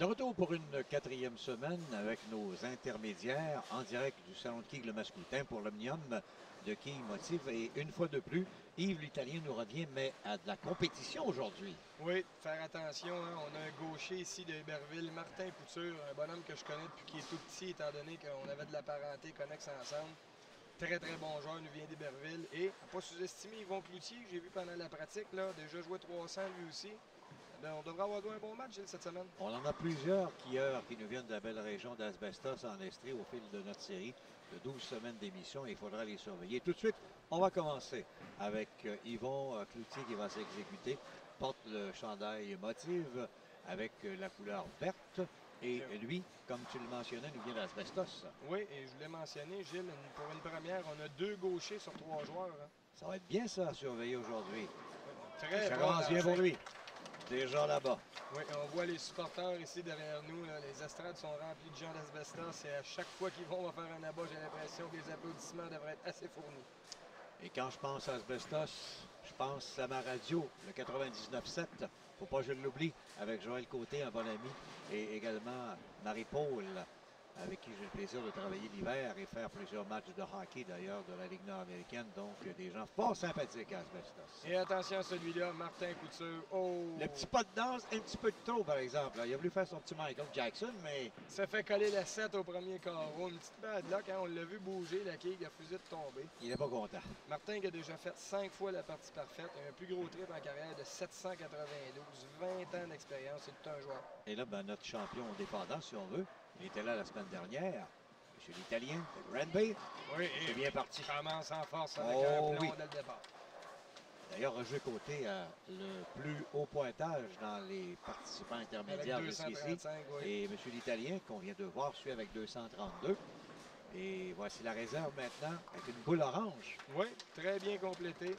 De retour pour une quatrième semaine avec nos intermédiaires en direct du Salon de quilles Le Mascoutin pour l'Omnium de quilles Motive. Et une fois de plus, Yves l'Italien nous revient, mais à de la compétition aujourd'hui. Oui, faire attention, hein. On a un gaucher ici de Héberville, Martin Couture, un bonhomme que je connais depuis qu'il est tout petit, étant donné qu'on avait de la parenté connexe ensemble. Très, très bon joueur, nous vient d'Héberville. Et, à pas sous-estimer Yvon Cloutier, j'ai vu pendant la pratique, là, déjà joué 300 lui aussi. Ben, on devrait avoir un bon match, Gilles, cette semaine. On en a plusieurs qui nous viennent de la belle région d'Asbestos en Estrie au fil de notre série de 12 semaines d'émission et il faudra les surveiller. Tout de suite, on va commencer avec Yvon Cloutier qui va s'exécuter. Porte le chandail Motive avec la couleur verte. Et lui, comme tu le mentionnais, nous vient d'Asbestos. Oui, et je voulais mentionner, Gilles, pour une première, on a 2 gauchers sur 3 joueurs, hein. Ça va être bien ça à surveiller aujourd'hui. Très Ça bon commence bien pour lui. Déjà là-bas. Oui, on voit les supporters ici derrière nous. Là. Les estrades sont remplies de gens d'asbestos et à chaque fois qu'ils vont, on va faire un abat. J'ai l'impression que les applaudissements devraient être assez fournis. Et quand je pense à Asbestos, je pense à ma radio, le 99.7. Faut pas que je l'oublie, avec Joël Côté, un bon ami, et également Marie-Paul, avec qui j'ai le plaisir de travailler l'hiver et faire plusieurs matchs de hockey d'ailleurs de la Ligue nord-américaine. Donc des gens fort sympathiques à Asbestos. Et attention à celui-là, Martin Couture. Oh! Le petit pas de danse, un petit peu de trop par exemple. Il a voulu faire son petit Michael Jackson, mais Ça fait coller la 7 au premier carreau. Une petite bad luck, hein? On l'a vu bouger, la quille a refusé de tomber. il n'est pas content. Martin qui a déjà fait 5 fois la partie parfaite. Il a un plus gros trip en carrière de 792. 20 ans d'expérience, c'est tout un joueur. Et là, ben, notre champion défendant, si on veut, il était là la semaine dernière. Monsieur l'Italien, de Granby. Oui, C'est bien parti. commence en force avec Oh, un plomb oui. dès le départ. D'ailleurs, Roger Côté a le plus haut pointage dans les participants intermédiaires Avec jusqu'ici. 235, oui. Et M. l'Italien, qu'on vient de voir, suit avec 232. Et voici la réserve maintenant avec une boule orange. Oui, très bien complété.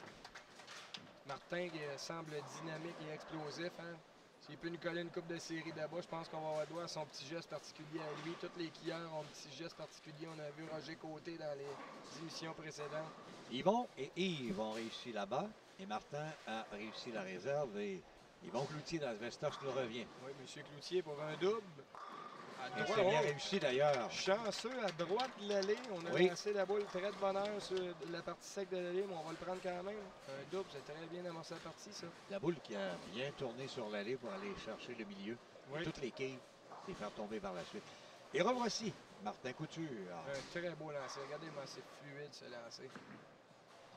Martin qui semble dynamique et explosif. Hein? S'il peut nous coller une coupe de série d'abord, je pense qu'on va avoir droit à son petit geste particulier à lui. Tous les quilleurs ont un petit geste particulier. On a vu Roger Côté dans les émissions précédentes. Yvon et Yves ont réussi là-bas. Et Martin a réussi la réserve. Et Yvon Cloutier d'Asbestos nous revient. Oui, M. Cloutier pour un double. À Et droite, c'est bien réussi d'ailleurs. chanceux à droite de l'allée. On a Oui. lancé la boule très de bonheur sur la partie sec de l'allée, mais on va le prendre quand même. Un double, c'est très bien amorcé la partie, ça. La boule qui a bien tourné sur l'allée pour aller chercher le milieu. Oui. Et toutes les quilles, les faire tomber par la suite. Et revoici Martin Couture. Un très beau lancer. Regardez-moi, c'est fluide ce lancer.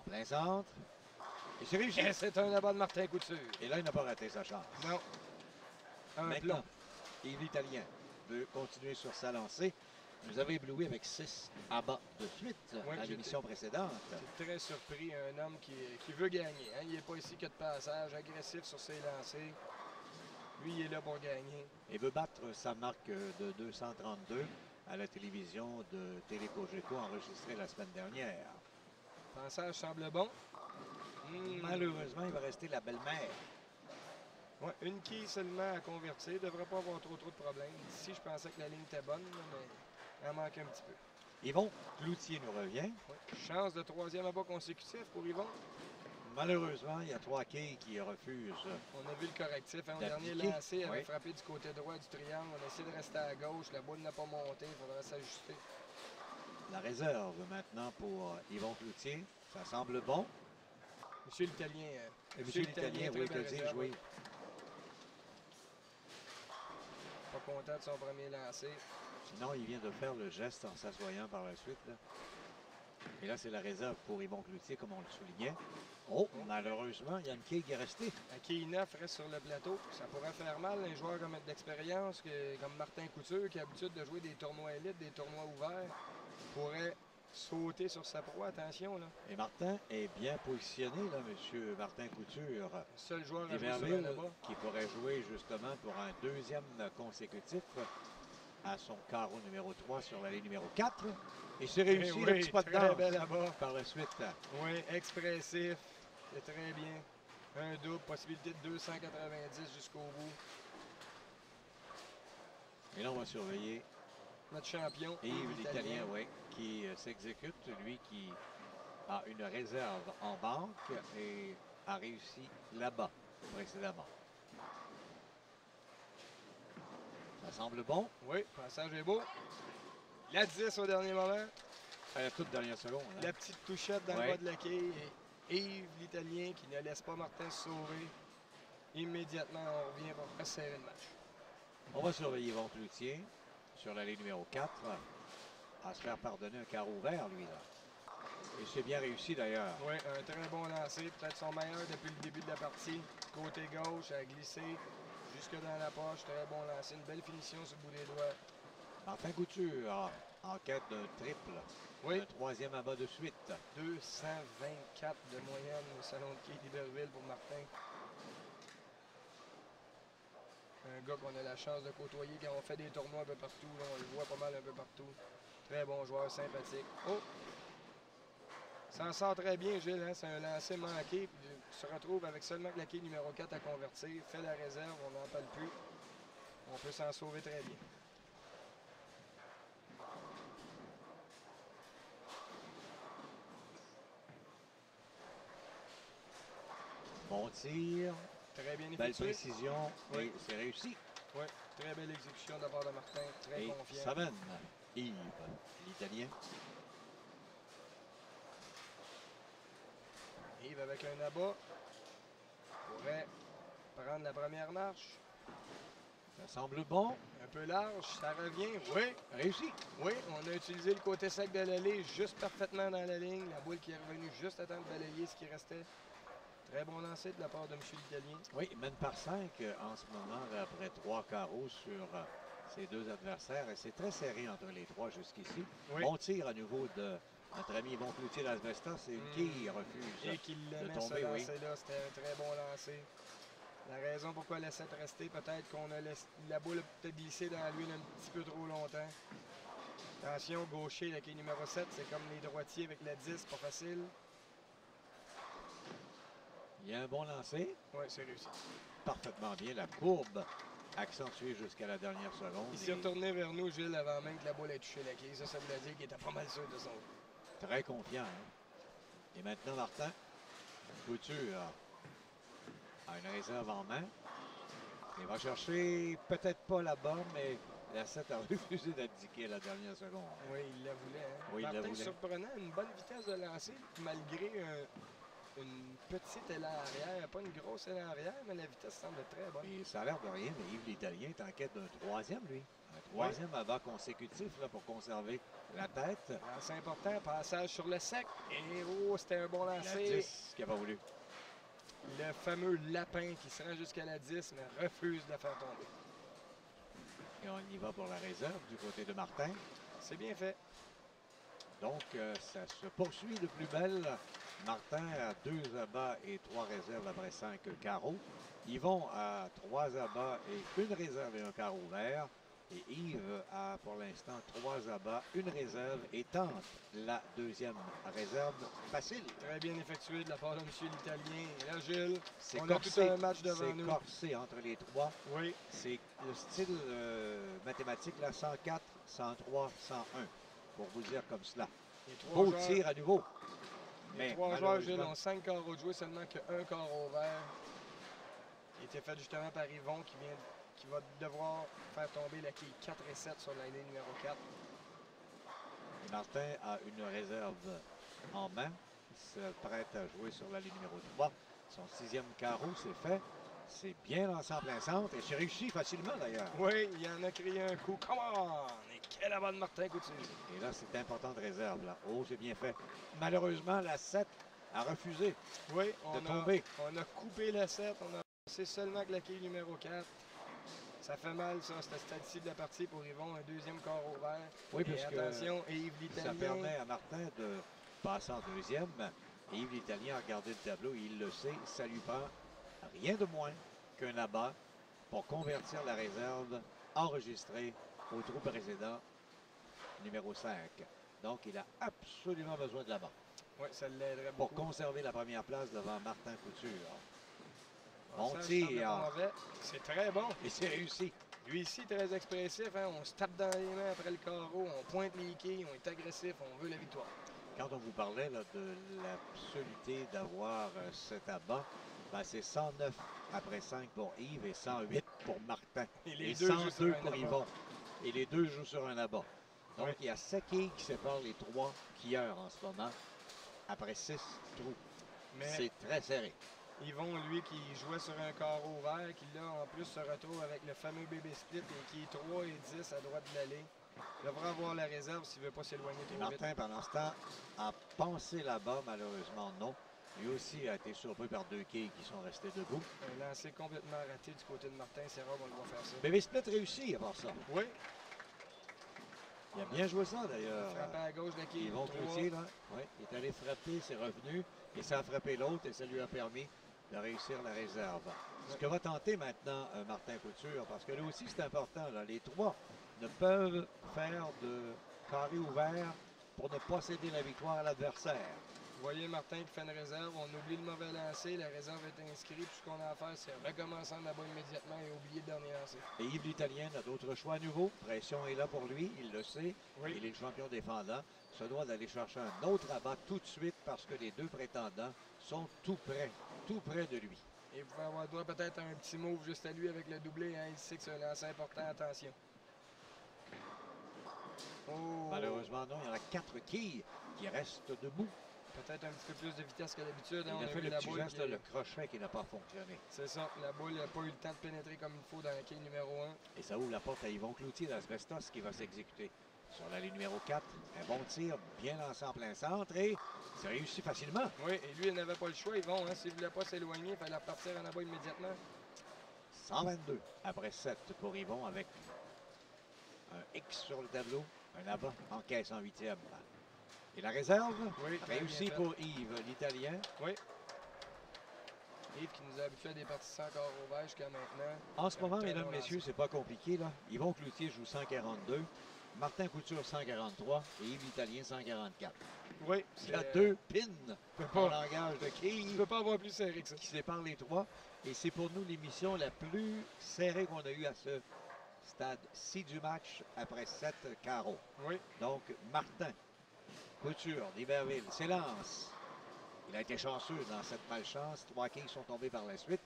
En plein centre. Et c'est réussi. Et c'est un abat de Martin Couture. Et là, il n'a pas raté sa chance. Non. Un Maintenant, plomb. Yves l'Italien veut continuer sur sa lancée. Nous avait ébloui avec 6 abats de suite Oui, à l'émission précédente. J'étais très surpris. Un homme qui veut gagner. Hein. Il n'est pas ici que de passage, agressif sur ses lancers. Lui, il est là pour gagner. Et veut battre sa marque de 232 à la télévision de Télécogeco enregistrée la semaine dernière. Le passage semble bon. Malheureusement, il va rester la belle-mère. Ouais, une quille seulement à convertir. Il ne devrait pas avoir trop de problèmes. Ici, je pensais que la ligne était bonne, là, mais elle manque un petit peu. Yvon Cloutier nous revient. Ouais. Chance de troisième abat consécutif pour Yvon. Malheureusement, il y a 3 quilles qui refusent. On a vu le correctif. Hein, au dernier D'appliquer, lancé, il avait oui. frappé du côté droit du triangle. On a essayé de rester à gauche. La boule n'a pas monté. Il faudra s'ajuster. La réserve maintenant pour Yvon Cloutier. Ça semble bon. Monsieur l'Italien. Monsieur l'Italien, oui, que dis-je, oui. Pas content de son premier lancer. Sinon, il vient de faire le geste en s'assoyant par la suite. Là. Et là, c'est la réserve pour Yvon Cloutier, comme on le soulignait. Oh, malheureusement, il y a une quille qui est restée. Un quille neuf reste sur le plateau. Ça pourrait faire mal un joueur comme d'expérience, comme Martin Couture, qui a l'habitude de jouer des tournois élites, des tournois ouverts, pourrait sauter sur sa proie. Attention, là. Et Martin est bien positionné, là, monsieur Martin Couture. Le seul joueur à jouer sur un D'Iberville, abat. qui pourrait jouer justement pour un deuxième consécutif à son carreau numéro 3 sur l'allée numéro 4. Et c'est réussi, Eh le oui, petit pas de très danse bel abat. par la suite. Oui, expressif. C'est très bien. Un double, possibilité de 290 jusqu'au bout. Et là, on va surveiller Notre champion, Yves l'Italien, oui, qui s'exécute, lui qui a une réserve en banque et a réussi là-bas précédemment. Ça semble bon. Oui, le passage est beau. La 10 au dernier moment. À la toute dernière seconde. Hein? La petite touchette dans le bas de la quille. Et Yves, l'Italien, qui ne laisse pas Martin se sauver. Immédiatement, on revient pour resserrer le match. On va surveiller Yvon Cloutier sur la ligne numéro 4. À se faire pardonner un carreau vert, lui, là. Et c'est bien réussi, d'ailleurs. Oui, un très bon lancer. Peut-être son meilleur depuis le début de la partie. Côté gauche, a glissé jusque dans la poche. Très bon lancer. Une belle finition sur le bout des doigts. Martin Couture, en quête d'un triple. Oui. Un troisième abat de suite. 224 de moyenne au salon de quai d'Iberville pour Martin. Un gars qu'on a la chance de côtoyer quand on fait des tournois un peu partout. Là, on le voit pas mal un peu partout. Très bon joueur, sympathique. Oh! S'en sort très bien, Gilles. Hein? C'est un lancer manqué. Puis il se retrouve avec seulement que la quille numéro 4 à convertir. Fait la réserve, on n'en parle plus. On peut s'en sauver très bien. Bon tir. Très bien Belle effectué. précision. Oui. Et c'est réussi. Oui, très belle exécution de la part de Martin. Très Et confiant. ça mène Yves, l'Italien. Yves avec un abat pourrait prendre la première marche. Ça semble bon. Un peu large, ça revient. Oui, Réussi. oui, on a utilisé le côté sec de l'allée juste parfaitement dans la ligne. La boule qui est revenue juste à temps de balayer ce qui restait. Très bon lancer de la part de M. l'Italien. Oui, il mène par 5 en ce moment, là, après 3 carreaux sur ses deux adversaires. Et c'est très serré entre les trois jusqu'ici. Oui. Bon tir à nouveau de notre ami Yvon Cloutier d'Asbestos. C'est une quille refuse Et qu'il le de met tomber, ce oui. lancer-là, c'était un très bon lancer. La raison pourquoi elle laissait rester, peut-être qu'on a laissé, la boule a peut-être glissé dans l'huile un petit peu trop longtemps. Attention, gaucher, la quille numéro 7, c'est comme les droitiers avec la 10, pas facile. Il y a un bon lancer. Oui, c'est réussi. Parfaitement bien. La courbe accentuée jusqu'à la dernière seconde. Il s'est retourné vers nous, Gilles, avant même que la boule ait touché la quille. Ça voulait dire qu'il était pas mal sûr de son jeu. Très confiant. Hein? Et maintenant, Martin Couture a une réserve en main. Il va chercher peut-être pas là-bas, mais la 7 a refusé d'abdiquer à la dernière seconde. Oui, il la voulait. Hein? Oui, il la Martin, voulait. surprenant, une bonne vitesse de lancer, malgré une petite élan arrière. Pas une grosse élan arrière, mais la vitesse semble très bonne. Et ça a l'air de rien, mais Yves l'Italien est en quête d'un troisième, lui. Un troisième abat consécutif là, pour conserver la tête. C'est important, passage sur le sec. Et oh, c'était un bon La lancer. 10 qui n'a pas voulu. Le fameux lapin qui se rend jusqu'à la 10, mais refuse de la faire tomber. Et on y va pour la réserve du côté de Martin. C'est bien fait. Donc, ça se poursuit de plus belle. Martin a 2 abats et 3 réserves après 5 carreaux. Yvon a 3 abats et 1 réserve et 1 carreau vert. Et Yves a pour l'instant 3 abats, 1 réserve et tente la deuxième réserve facile. Très bien effectué de la part de M. l'Italien. Et là, Gilles, C'est on a tout un match devant nous. C'est corsé entre les trois. Oui, C'est le style mathématique, là, 104, 103, 101, pour vous dire comme cela. les trois Beau joueurs, tir à nouveau. les Mais trois joueurs, Gilles, malheureusement, ont 5 carreaux de jouer, seulement qu'un carreau vert. Qui était fait justement par Yvon, qui va devoir faire tomber la quille 4 et 7 sur la ligne numéro 4. Martin a une réserve en main. Il se prête à jouer sur la ligne numéro 3. Son 6e carreau, c'est fait. C'est bien lancé en plein centre et c'est réussi facilement d'ailleurs. Oui, il en a créé un coup. Come on! Et quelle abat de Martin Couture! Et là, c'est important de réserve. Là. Oh, c'est bien fait. Malheureusement, la 7 a refusé Oui, de tomber. on a coupé la 7, on a lancé seulement que la quille numéro 4. Ça fait mal, ça, cette stade-ci de la partie pour Yvon, un deuxième corps vert. Oui, Et parce que attention, Yves l'Italien. ça permet à Martin de passer en deuxième. Et Yves l'Italien a regardé le tableau et il le sait. Ça lui prend rien de moins qu'un abat pour convertir la réserve enregistrée au trou précédent, numéro 5. Donc, il a absolument besoin de l'abat Oui, ça l'aiderait pour beaucoup. conserver la première place devant Martin Couture. Bon Ça, tir. semble pas mauvais. C'est très bon. Et c'est réussi. Lui ici, très expressif. Hein? On se tape dans les mains après le carreau, on pointe les quilles, on est agressif, on veut la victoire. Quand on vous parlait là, de l'absurdité d'avoir cet abat, Ben, c'est 109 après 5 pour Yves et 108 pour Martin. Et les Et deux jouent sur 102 un pour abat. Yvon. Et les deux jouent sur un abat. Donc, Oui. il y a 7 quilles qui séparent les 3 skieurs en ce moment, après 6 trous. Mais C'est très serré. Yvon, lui, qui jouait sur un carreau vert, qui là, en plus, se retrouve avec le fameux bébé split et qui est 3 et 10 à droite de l'allée. Il devra avoir la réserve s'il ne veut pas s'éloigner Et trop vite. Martin, pendant ce temps, a pensé là-bas, malheureusement non. Lui aussi a été surpris par 2 quilles qui sont restées debout. Un lancer complètement raté du côté de Martin. C'est rare qu'on le voit faire ça. Bébé Split réussit à part ça. Oui, Il a bien joué ça d'ailleurs. frappé à gauche de la quille Yvon 3. Cloutier, là, oui, il est allé frapper, c'est revenu, et ça a frappé l'autre, et ça lui a permis de réussir la réserve. Ce que va tenter maintenant Martin Couture, parce que là aussi c'est important, là, les 3 ne peuvent faire de carré ouvert pour ne pas céder la victoire à l'adversaire. Vous voyez Martin qui fait une réserve. On oublie le mauvais lancer. La réserve est inscrite. Tout ce qu'on a à faire, c'est recommencer en abat immédiatement et oublier le dernier lancer. Et Yves l'Italien n'a d'autre choix à nouveau. Pression est là pour lui, il le sait. Oui. Il est le champion défendant. Se doit d'aller chercher un autre abat tout de suite parce que les 2 prétendants sont tout près de lui. Et vous pouvez avoir droit peut-être à un petit move juste à lui avec le doublé. Hein. Il sait que c'est un lancer important. Attention. Oh. Malheureusement, non, il y en a 4 quilles qui restent debout. Peut-être un petit peu plus de vitesse que d'habitude. Hein. Il On a a fait vu le la petit boule. geste, là, le crochet qui n'a pas fonctionné. C'est ça. La boule n'a pas eu le temps de pénétrer comme il faut dans la quille numéro 1. Et ça ouvre la porte à Yvon Cloutier d'Asbestos qui va s'exécuter. Sur la ligne numéro 4, un bon tir, bien lancé en plein centre et c'est réussi facilement. Oui, et lui, il n'avait pas le choix. Yvon, hein. S'il ne voulait pas s'éloigner, il fallait repartir en abat immédiatement. 122 après 7 pour Yvon avec un X sur le tableau, un abat en caisse en 8e. Et la réserve, Oui, très réussi bien fait. pour Yves, l'Italien. Oui. Yves qui nous a habitués à des parties encore au vert jusqu'à maintenant. En ce moment, Très mesdames, bon messieurs, c'est pas compliqué. Là. Yvon Cloutier joue 142, Martin Couture 143 et Yves l'Italien 144. Oui, Il y a 2 pins pas- en langage de Il ne quilles peut pas avoir plus serré que ça. qui séparent les 3. Et c'est pour nous l'émission la plus serrée qu'on a eue à ce stade-ci du match après 7 carreaux. Oui. Donc, Martin Couture d'Iberville s'élance. Il a été chanceux dans cette malchance. 3 quilles sont tombées par la suite.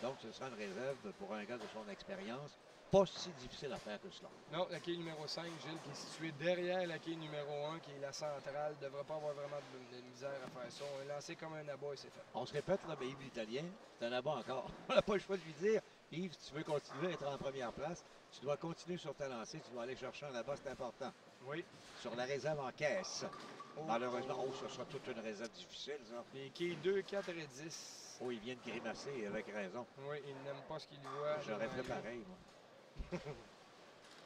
Donc, ce sera une réserve pour un gars de son expérience. Pas si difficile à faire que cela. Non, la quille numéro 5, Gilles, qui est située derrière la quille numéro 1, qui est la centrale, ne devrait pas avoir vraiment de misère à faire ça. On est lancé comme un abat et c'est fait. On se répète, là, mais Yves l'Italien, c'est un abat encore. On n'a pas le choix de lui dire, Yves, si tu veux continuer à être en première place, tu dois continuer sur ta lancée, tu dois aller chercher un abat, c'est important. Oui. Sur la réserve en caisse. Oh, Malheureusement, oh. ce sera toute une réserve difficile, ça. Les quilles 2, 4 et 10. Oh, il vient de grimacer avec raison. Oui, il n'aime pas ce qu'il voit. J'aurais fait devant lui. pareil, moi.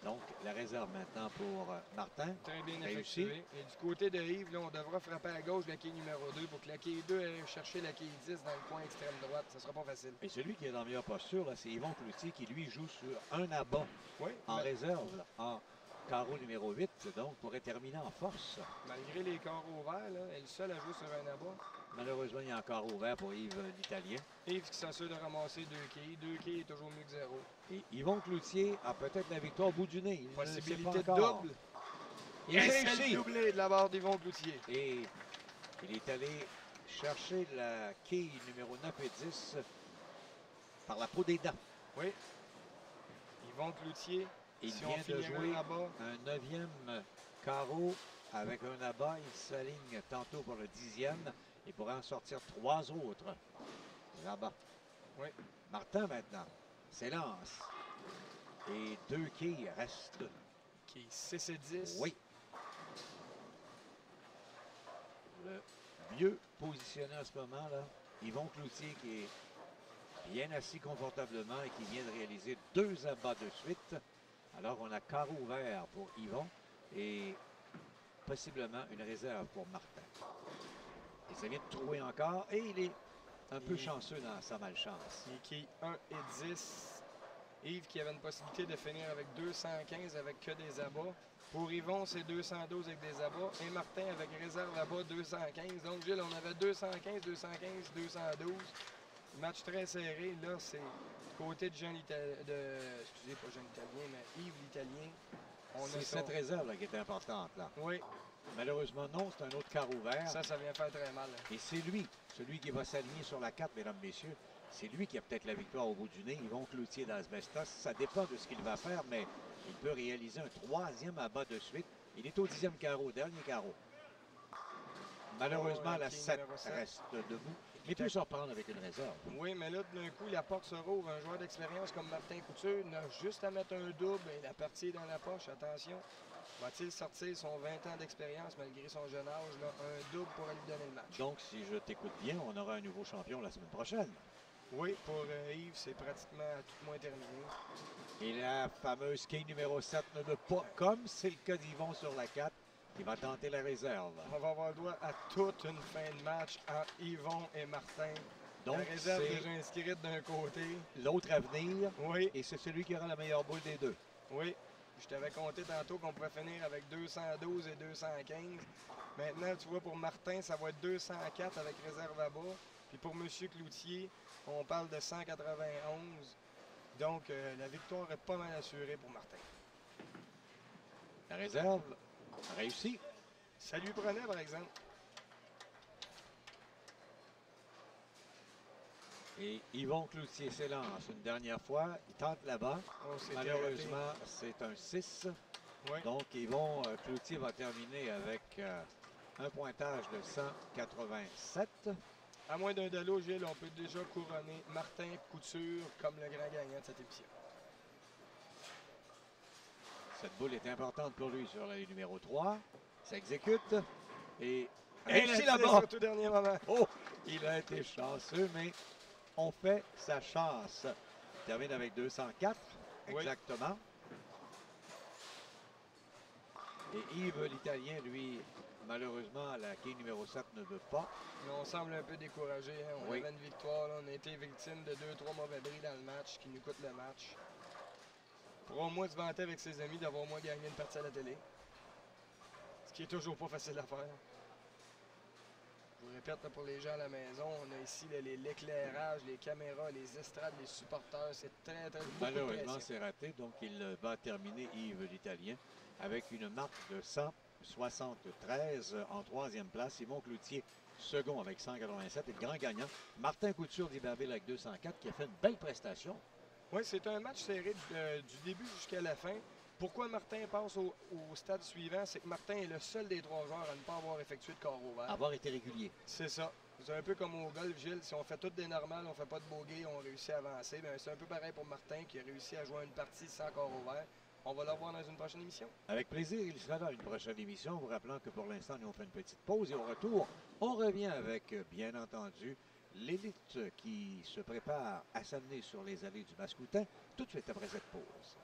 Donc, la réserve maintenant pour Martin. Très bien Réussi. effectué. Et du côté de Yves, là, on devra frapper à gauche la quille numéro 2 pour que la quille 2 aille chercher la quille 10 dans le coin extrême droite. Ça sera pas facile. Et celui qui est dans la meilleure posture, là, c'est Yvon Cloutier qui, lui, joue sur un abat Oui. en ma- réserve, là, en carreau numéro 8, donc pourrait terminer en force. Malgré les carreaux verts, là, elle est seule à jouer sur un abat. Malheureusement, il y a encore ouvert pour Yves l'Italien. Yves qui s'assure de ramasser 2 quilles. 2 quilles est toujours mieux que 0. Et Yvon Cloutier a peut-être la victoire au bout du nez. Il ne le sait Possibilité pas de encore. double. Il Et réussit. c'est le doublé de la barre d'Yvon Cloutier. Et il est allé chercher la quille numéro 9 et 10 par la peau des dents. Oui. Yvon Cloutier, Il si vient on de finirait jouer là-bas, un 9e carreau avec un abat. Il s'aligne tantôt pour le 10e. Il pourrait en sortir 3 autres là-bas. Oui. Martin maintenant s'élance. Et 2 quilles restent. qui est 6 et 10. Oui. Le mieux positionné en ce moment, là, Yvon Cloutier qui est bien assis confortablement et qui vient de réaliser 2 abats de suite. Alors on a carreau ouvert pour Yvon et possiblement une réserve pour Martin. Et ça vient de trouver encore et il est un peu chanceux dans sa malchance. Et qui est 1 et 10. Yves qui avait une possibilité de finir avec 215 avec que des abats. Pour Yvon, c'est 212 avec des abats. Et Martin avec réserve abat 215. Donc, Gilles, on avait 215, 215, 212. Match très serré. Là, c'est du côté de Jean l'Italien. Excusez, pas Jean l'Italien, mais Yves l'Italien. On a C'est son- cette réserve là, qui est importante. Là. Oui, Malheureusement, non, c'est un autre carreau ouvert. ça vient faire très mal. Et c'est lui, celui qui va s'aligner sur la 4, mesdames, messieurs, c'est lui qui a peut-être la victoire au bout du nez. Yvon Cloutier d'Asbestos. Ça dépend de ce qu'il va faire, mais il peut réaliser un troisième abat de suite. Il est au 10e carreau, dernier carreau. Malheureusement, la 7 reste debout. Mais peut surprendre avec une réserve. Oui, mais là, d'un coup, la porte se rouvre. Un joueur d'expérience comme Martin Couture n'a juste à mettre un double et la partie est dans la poche. Attention. Va-t-il sortir son 20 ans d'expérience malgré son jeune âge? Là, un double pourrait lui donner le match. Donc, si je t'écoute bien, on aura un nouveau champion la semaine prochaine. Oui, pour Yves, c'est pratiquement à tout moins terminé. Et la fameuse quille numéro 7 ne veut pas, comme c'est le cas d'Yvon sur la 4, qui va tenter la réserve. On va avoir droit à toute une fin de match entre Yvon et Martin. Donc, la réserve c'est déjà inscrite d'un côté. l'autre à venir. Oui. Et c'est celui qui aura la meilleure boule des deux. Oui. Je t'avais compté tantôt qu'on pouvait finir avec 212 et 215. Maintenant, tu vois, pour Martin, ça va être 204 avec réserve à bas. Puis pour M. Cloutier, on parle de 191. Donc, la victoire est pas mal assurée pour Martin. La réserve a réussi. Ça lui prenait, par exemple. Et Yvon Cloutier s'élance une dernière fois. Il tente là-bas. Malheureusement, c'est un 6. Oui. Donc, Yvon Cloutier va terminer avec un pointage de 187. À moins d'un dalo, Gilles, on peut déjà couronner Martin Couture comme le grand gagnant de cette émission. Cette boule est importante pour lui sur la ligne numéro 3. Ça exécute. Et c'est là-bas. Au tout dernier moment. Oh, il a été chanceux, mais on fait sa chance. Il termine avec 204, exactement. Oui. Et Yves l'Italien, lui, malheureusement, la quille numéro 7 ne veut pas. Mais on semble un peu découragé. Hein? On avait une victoire. Là. On a été victime de 2-3 mauvais bris dans le match qui nous coûtent le match. Pour au moins se vanter avec ses amis d'avoir au moins gagné une partie à la télé. Ce qui est toujours pas facile à faire. Je vous répète, là, pour les gens à la maison, on a ici l'éclairage, les caméras, les estrades, les supporters. C'est très, très malheureusement, c'est raté. Donc, il va terminer, Yves l'Italien, avec une marque de 173 en troisième place. Yvon Cloutier, second avec 187 et le grand gagnant. Martin Couture d'Iberville avec 204 qui a fait une belle prestation. Oui, c'est un match serré du début jusqu'à la fin. Pourquoi Martin passe au stade suivant? C'est que Martin est le seul des trois joueurs à ne pas avoir effectué de corps ouvert. Avoir été régulier. C'est ça. C'est un peu comme au golf, Gilles. Si on fait toutes des normales, on ne fait pas de bogey, on réussit à avancer. C'est un peu pareil pour Martin qui a réussi à jouer une partie sans corps ouvert. On va le revoir dans une prochaine émission. Avec plaisir, il sera dans une prochaine émission. Vous rappelant que pour l'instant, nous on fait une petite pause et au retour, on revient avec, bien entendu, l'élite qui se prépare à s'amener sur les allées du Mascoutin tout de suite après cette pause.